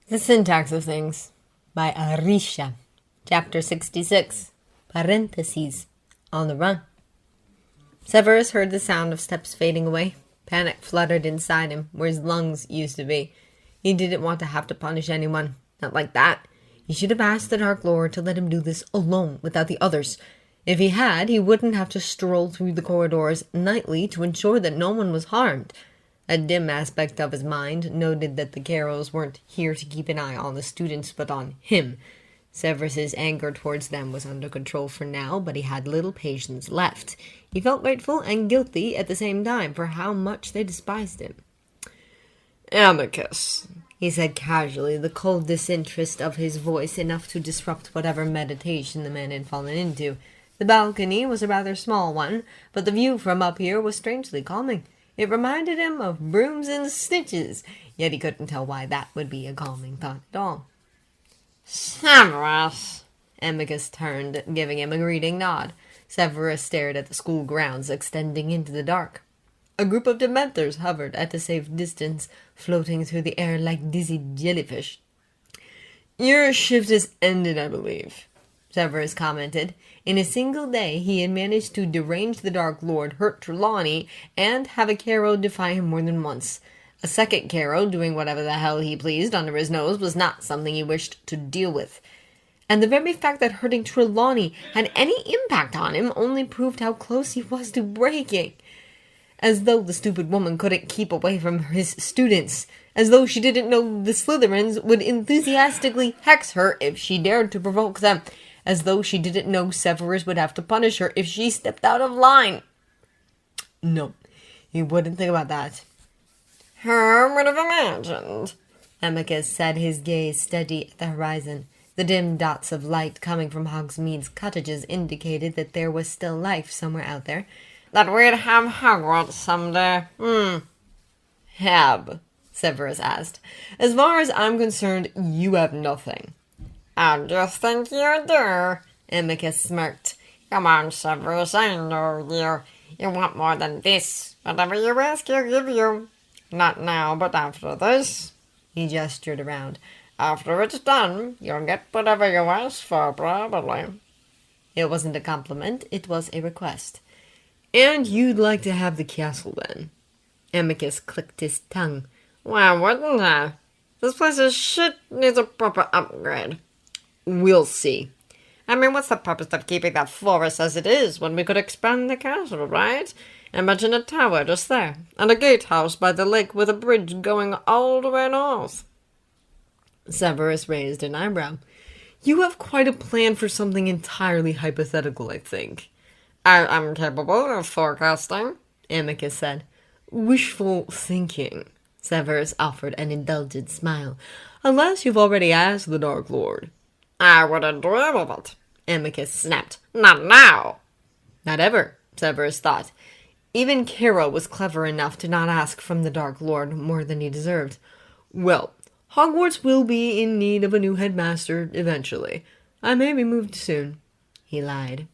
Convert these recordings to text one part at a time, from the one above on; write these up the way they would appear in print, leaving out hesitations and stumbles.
The Syntax of Things by Arisha. Chapter 66. Parentheses. On the Run. Severus heard the sound of steps fading away. Panic fluttered inside him, where his lungs used to be. He didn't want to have to punish anyone. Not like that. He should have asked the Dark Lord to let him do this alone, without the others. If he had, he wouldn't have to stroll through the corridors nightly to ensure that no one was harmed. A dim aspect of his mind noted that the Carrolls weren't here to keep an eye on the students, but on him. Severus's anger towards them was under control for now, but he had little patience left. He felt grateful and guilty at the same time for how much they despised him. "Amicus," he said casually, the cold disinterest of his voice enough to disrupt whatever meditation the man had fallen into. The balcony was a rather small one, but the view from up here was strangely calming. It reminded him of brooms and stitches, yet he couldn't tell why that would be a calming thought at all. "Severus!" Amicus turned, giving him a greeting nod. Severus stared at the school grounds extending into the dark. A group of Dementors hovered at a safe distance, floating through the air like dizzy jellyfish. "Your shift has ended, I believe," Severus commented. In a single day he had managed to derange the Dark Lord, hurt Trelawney, and have a Carroll defy him more than once. A second Carroll doing whatever the hell he pleased under his nose was not something he wished to deal with. And the very fact that hurting Trelawney had any impact on him only proved how close he was to breaking. As though the stupid woman couldn't keep away from his students. As though she didn't know the Slytherins would enthusiastically hex her if she dared to provoke them. As though she didn't know Severus would have to punish her if she stepped out of line. No, he wouldn't think about that. "Who would have imagined?" Amicus said, his gaze steady at the horizon. The dim dots of light coming from Hogsmeade's cottages indicated that there was still life somewhere out there. "That we'd have Hogwarts someday." Have? Severus asked. As far as I'm concerned, you have nothing. "I just think you do," Amicus smirked. "Come on, Severus, I know you. You want more than this. Whatever you ask, he'll give you. Not now, but after this." He gestured around. "After it's done, you'll get whatever you ask for, probably." It wasn't a compliment, it was a request. And you'd like to have the castle, then? Amicus clicked his tongue. "Why wouldn't I? This place is shit, needs a proper upgrade." We'll see. I mean, what's the purpose of keeping that forest as it is when we could expand the castle, right? Imagine a tower just there, and a gatehouse by the lake with a bridge going all the way north. Severus raised an eyebrow. You have quite a plan for something entirely hypothetical, I think. I'm capable of forecasting, Amicus said. Wishful thinking, Severus offered an indulgent smile. Unless you've already asked the Dark Lord. I wouldn't dream of it, Amicus snapped. Not now. Not ever, Severus thought. Even Carroll was clever enough to not ask from the Dark Lord more than he deserved. Well, Hogwarts will be in need of a new headmaster eventually. I may be moved soon. He lied.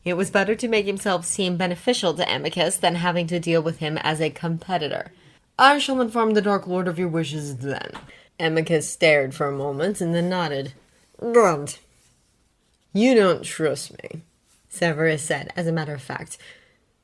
It was better to make himself seem beneficial to Amicus than having to deal with him as a competitor. I shall inform the Dark Lord of your wishes then. Amicus stared for a moment and then nodded. Good. You don't trust me, Severus said, as a matter of fact.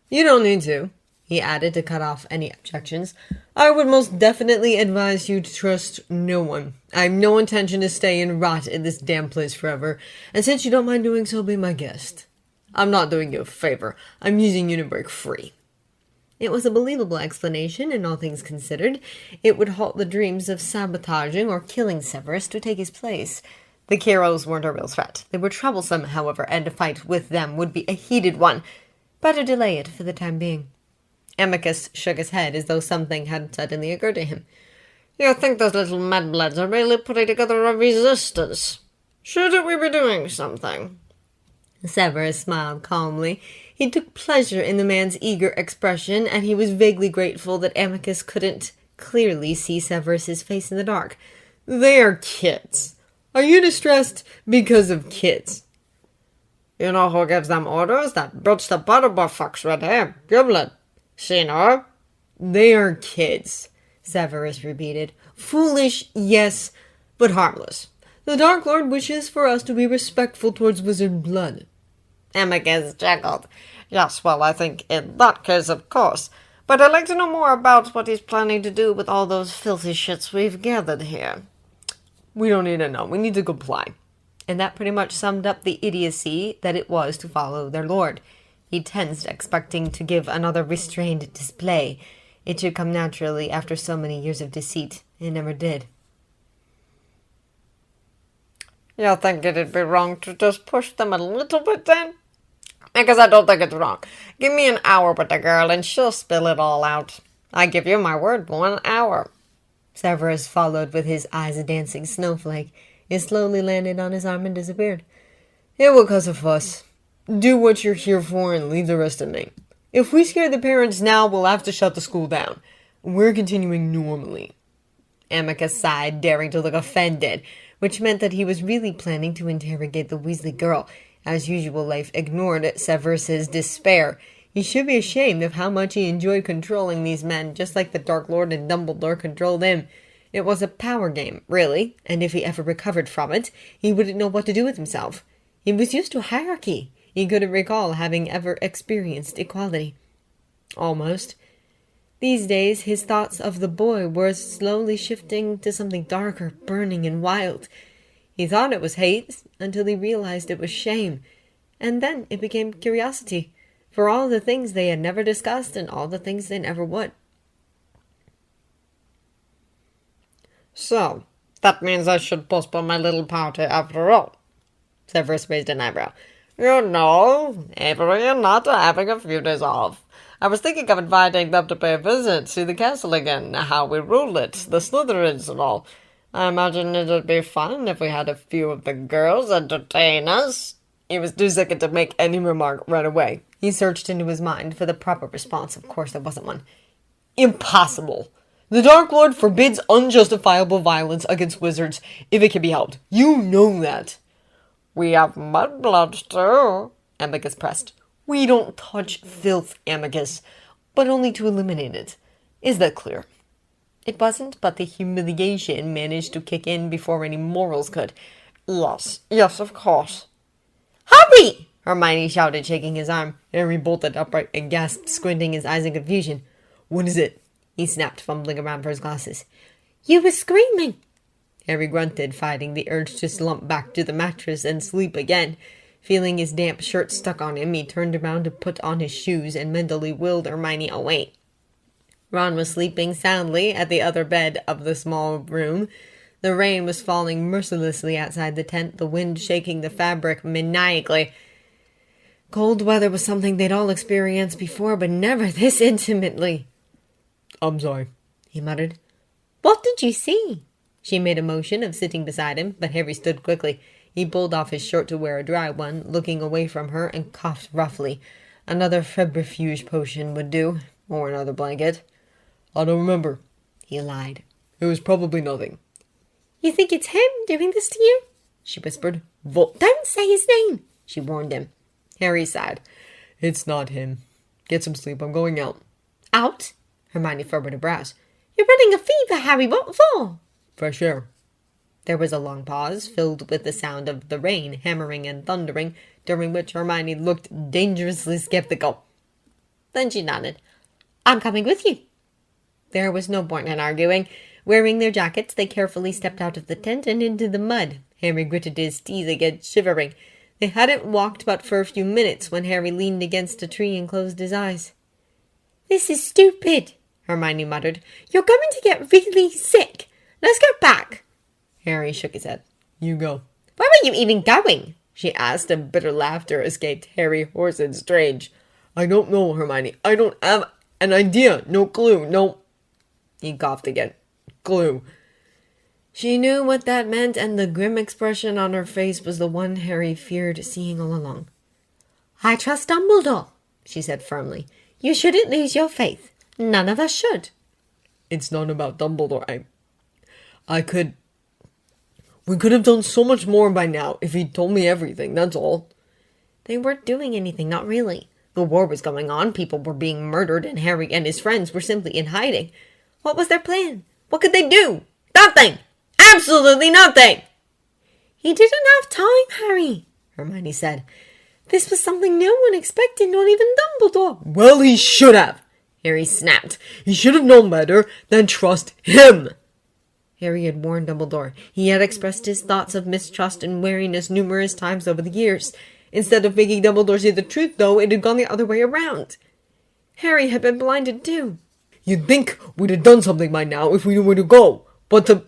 You don't need to, he added to cut off any objections. I would most definitely advise you to trust no one. I have no intention to stay and rot in this damn place forever, and since you don't mind doing so, be my guest. I'm not doing you a favor. I'm using you to break free. It was a believable explanation, and all things considered. It would halt the dreams of sabotaging or killing Severus to take his place. The Carrolls weren't a real threat. They were troublesome, however, and a fight with them would be a heated one. Better delay it for the time being. Amicus shook his head as though something had suddenly occurred to him. You think those little mudbloods are really putting together a resistance? Shouldn't we be doing something? Severus smiled calmly. He took pleasure in the man's eager expression, and he was vaguely grateful that Amicus couldn't clearly see Severus's face in the dark. They are kids. Are you distressed because of kids? You know who gives them orders? That bitch the butterbur fucks right here. Gimlet. Seen her? They are kids, Severus repeated. Foolish, yes, but harmless. The Dark Lord wishes for us to be respectful towards wizard blood." Amicus chuckled. "Yes, well, I think in that case, of course. But I'd like to know more about what he's planning to do with all those filthy shits we've gathered here." "We don't need to know. We need to comply." And that pretty much summed up the idiocy that it was to follow their lord. He tensed, expecting to give another restrained display. It should come naturally after so many years of deceit. It never did. "You think it'd be wrong to just push them a little bit then?" "Because I don't think it's wrong. Give me an hour with the girl and she'll spill it all out. I give you my word, 1 hour." Severus followed with his eyes a dancing snowflake. It slowly landed on his arm and disappeared. "It will cause a fuss. Do what you're here for and leave the rest to me. If we scare the parents now, we'll have to shut the school down. We're continuing normally." Amicus sighed, daring to look offended, which meant that he was really planning to interrogate the Weasley girl. As usual, life ignored Severus's despair. He should be ashamed of how much he enjoyed controlling these men, just like the Dark Lord and Dumbledore controlled him. It was a power game, really, and if he ever recovered from it, he wouldn't know what to do with himself. He was used to hierarchy. He couldn't recall having ever experienced equality. Almost. These days, his thoughts of the boy were slowly shifting to something darker, burning, and wild. He thought it was hate until he realized it was shame. And then it became curiosity for all the things they had never discussed and all the things they never would. "So, that means I should postpone my little party after all." Severus raised an eyebrow. "You know, Avery and Nat are having a few days off. I was thinking of inviting them to pay a visit, see the castle again, how we rule it, the Slytherins and all. I imagine it'd be fun if we had a few of the girls entertain us." He was too sick to make any remark right away. He searched into his mind for the proper response. Of course, there wasn't one. "Impossible. The Dark Lord forbids unjustifiable violence against wizards if it can be helped. You know that." "We have mudbloods, too," Amicus pressed. "We don't touch filth, Amicus, but only to eliminate it. Is that clear?" It wasn't, but the humiliation managed to kick in before any morals could. Yes, of course." "Hurry!" Hermione shouted, shaking his arm. Harry bolted upright and gasped, squinting his eyes in confusion. "What is it?" he snapped, fumbling around for his glasses. "You were screaming." Harry grunted, fighting the urge to slump back to the mattress and sleep again. Feeling his damp shirt stuck on him, he turned around to put on his shoes and mentally willed Hermione away. Ron was sleeping soundly at the other bed of the small room. The rain was falling mercilessly outside the tent, the wind shaking the fabric maniacally. Cold weather was something they'd all experienced before, but never this intimately. "I'm sorry," he muttered. "What did you see?" She made a motion of sitting beside him, but Harry stood quickly. He pulled off his shirt to wear a dry one, looking away from her, and coughed roughly. Another febrifuge potion would do, or another blanket. "I don't remember," he lied. "It was probably nothing." "You think it's him doing this to you?" she whispered. "Don't say his name," she warned him. Harry sighed. "It's not him. Get some sleep. I'm going out." "Out?" Hermione furrowed her brows. "You're running a fever, Harry. What for?" "Fresh air." There was a long pause, filled with the sound of the rain hammering and thundering, during which Hermione looked dangerously skeptical. Then she nodded. "I'm coming with you." There was no point in arguing. Wearing their jackets, they carefully stepped out of the tent and into the mud. Harry gritted his teeth again, shivering. They hadn't walked but for a few minutes when Harry leaned against a tree and closed his eyes. "This is stupid," Hermione muttered. "You're going to get really sick. Let's go back." Harry shook his head. "You go." "Where are you even going?" she asked, and bitter laughter escaped Harry, hoarse and strange. "I don't know, Hermione. I don't have an idea. No clue. No—" He coughed again. "Clue." She knew what that meant, and the grim expression on her face was the one Harry feared seeing all along. "I trust Dumbledore," she said firmly. "You shouldn't lose your faith. None of us should." "It's not about Dumbledore. We could have done so much more by now if he'd told me everything, that's all." They weren't doing anything, not really. The war was going on, people were being murdered, and Harry and his friends were simply in hiding. What was their plan? What could they do? Nothing! Absolutely nothing! "He didn't have time, Harry," Hermione said. "This was something no one expected, not even Dumbledore." Well, he should have, Harry snapped. He should have known better than trust him. Harry had warned Dumbledore. He had expressed his thoughts of mistrust and wariness numerous times over the years. Instead of making Dumbledore say the truth, though, it had gone the other way around. Harry had been blinded too. You'd think we'd have done something by now if we knew where to go. But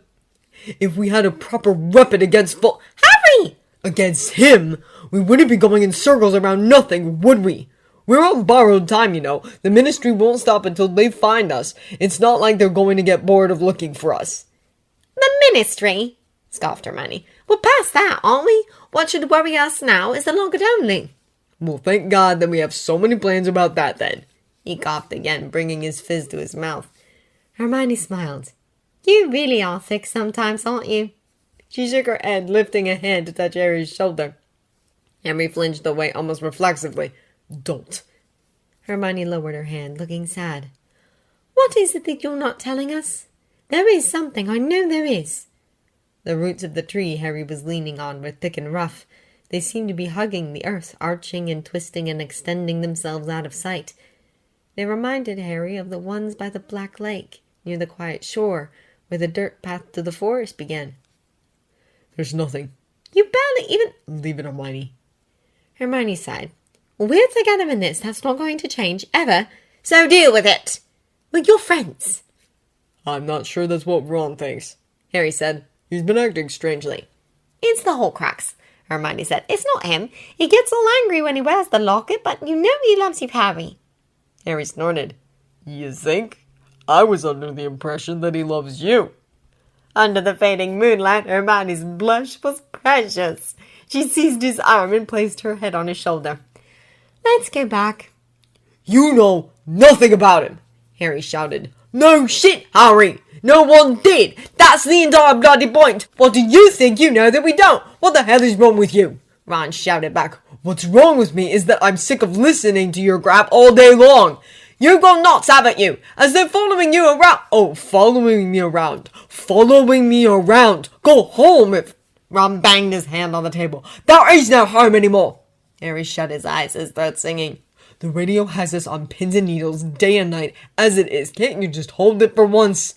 if we had a proper weapon against Harry! Against him, we wouldn't be going in circles around nothing, would we? We're on borrowed time, you know. The Ministry won't stop until they find us. It's not like they're going to get bored of looking for us. "The Ministry?" scoffed Hermione. "We're past that, aren't we? What should worry us now is the locket only." Well, thank God that we have so many plans about that then. He coughed again, bringing his fizz to his mouth. Hermione smiled. "You really are thick sometimes, aren't you?" She shook her head, lifting a hand to touch Harry's shoulder. Harry flinched away almost reflexively. Don't. Hermione lowered her hand, looking sad. "What is it that you're not telling us? There is something, I know there is." The roots of the tree Harry was leaning on were thick and rough. They seemed to be hugging the earth, arching and twisting and extending themselves out of sight. They reminded Harry of the ones by the Black Lake, near the quiet shore, where the dirt path to the forest began. There's nothing. "You barely even—" Leave it, Hermione. Hermione sighed. "We're together in this. That's not going to change, ever. So deal with it. We're your friends." I'm not sure that's what Ron thinks, Harry said. He's been acting strangely. "It's the Horcrux," Hermione said. "It's not him. He gets all angry when he wears the locket, but you know he loves you, Harry." Harry snorted. You think? I was under the impression that he loves you. Under the fading moonlight, Hermione's blush was precious. She seized his arm and placed her head on his shoulder. "Let's go back." You know nothing about him, Harry shouted. No shit, Harry! No one did! That's the entire bloody point! What do you think you know that we don't? What the hell is wrong with you? Ron shouted back. What's wrong with me is that I'm sick of listening to your crap all day long. You go nuts, haven't you? As they're following you around. Oh, following me around. Following me around. Go home if... Ron banged his hand on the table. There is no home anymore. Harry shut his eyes, his throat singing. The radio has us on pins and needles day and night as it is. Can't you just hold it for once?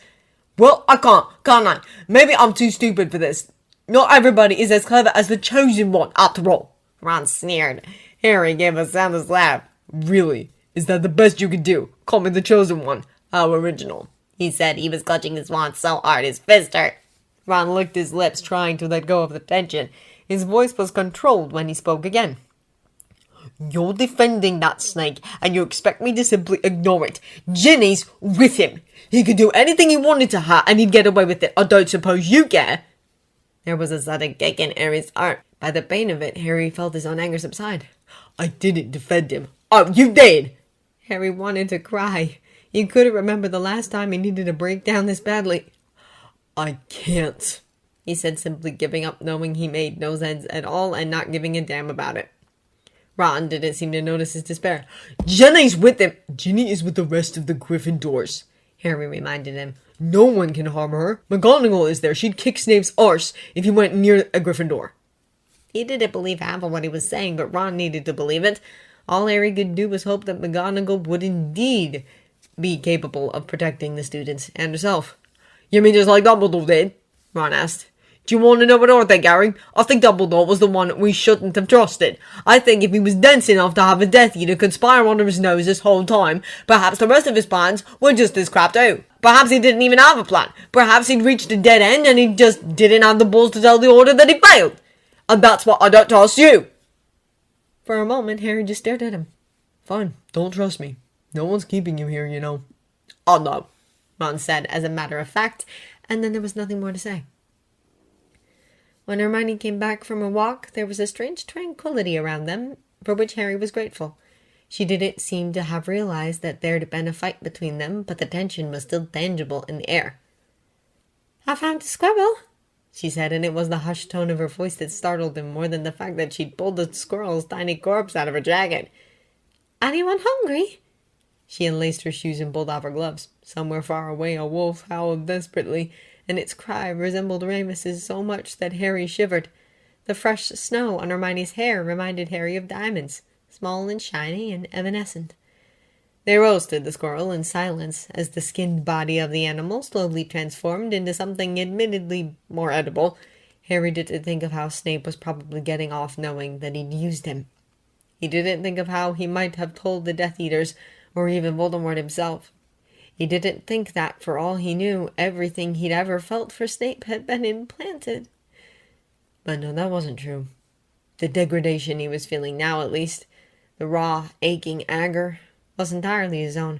Well, I can't I? Maybe I'm too stupid for this. Not everybody is as clever as the chosen one, after all. Ron sneered. Harry gave a soundless laugh. Really? Is that the best you could do? Call me the chosen one. How original. He said. He was clutching his wand so hard his fist hurt. Ron licked his lips, trying to let go of the tension. His voice was controlled when he spoke again. You're defending that snake, and you expect me to simply ignore it. Ginny's with him. He could do anything he wanted to her, and he'd get away with it. I don't suppose you care. There was a sudden kick in Harry's arm. By the pain of it, Harry felt his own anger subside. I didn't defend him. Oh, you did! Harry wanted to cry. He couldn't remember the last time he needed to break down this badly. I can't, he said, simply giving up, knowing he made no sense at all and not giving a damn about it. Ron didn't seem to notice his despair. Ginny's with him. Ginny is with the rest of the Gryffindors, Harry reminded him. No one can harm her. McGonagall is there. She'd kick Snape's arse if he went near a Gryffindor. He didn't believe half of what he was saying, but Ron needed to believe it. All Harry could do was hope that McGonagall would indeed be capable of protecting the students and herself. You mean just like Dumbledore did? Ron asked. Do you want to know what I think, Harry? I think Dumbledore was the one we shouldn't have trusted. I think if he was dense enough to have a Death Eater conspire under his nose this whole time, perhaps the rest of his plans were just as crap too. Perhaps he didn't even have a plan. Perhaps he'd reached a dead end and he just didn't have the balls to tell the Order that he failed. And that's why I don't trust you. For a moment, Harry just stared at him. Fine, don't trust me. No one's keeping you here, you know. Oh no, Ron said as a matter of fact, and then there was nothing more to say. When Hermione came back from her walk, there was a strange tranquility around them, for which Harry was grateful. She didn't seem to have realized that there had been a fight between them, but the tension was still tangible in the air. "I found a squirrel," she said, and it was the hushed tone of her voice that startled him more than the fact that she'd pulled the squirrel's tiny corpse out of her jacket. "Anyone hungry?" She unlaced her shoes and pulled off her gloves. Somewhere far away, a wolf howled desperately, and its cry resembled Remus's so much that Harry shivered. The fresh snow on Hermione's hair reminded Harry of diamonds, small and shiny and evanescent. They roasted the squirrel in silence as the skinned body of the animal slowly transformed into something admittedly more edible. Harry didn't think of how Snape was probably getting off knowing that he'd used him. He didn't think of how he might have told the Death Eaters, or even Voldemort himself. He didn't think that, for all he knew, everything he'd ever felt for Snape had been implanted. But no, that wasn't true. The degradation he was feeling now, at least, the raw, aching anger, was entirely his own.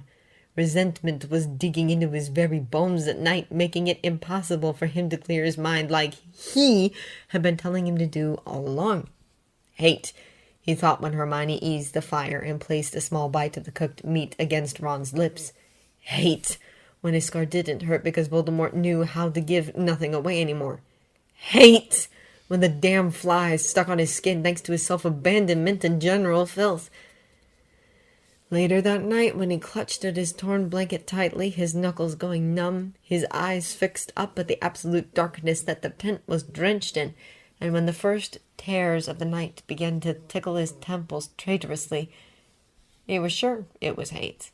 Resentment was digging into his very bones at night, making it impossible for him to clear his mind like he had been telling him to do all along. Hate, he thought when Hermione eased the fire and placed a small bite of the cooked meat against Ron's lips. Hate, when his scar didn't hurt because Voldemort knew how to give nothing away anymore. Hate, when the damn flies stuck on his skin thanks to his self-abandonment and general filth. Later that night, when he clutched at his torn blanket tightly, his knuckles going numb, his eyes fixed up at the absolute darkness that the tent was drenched in, and when the first tears of the night began to tickle his temples traitorously, he was sure it was hate.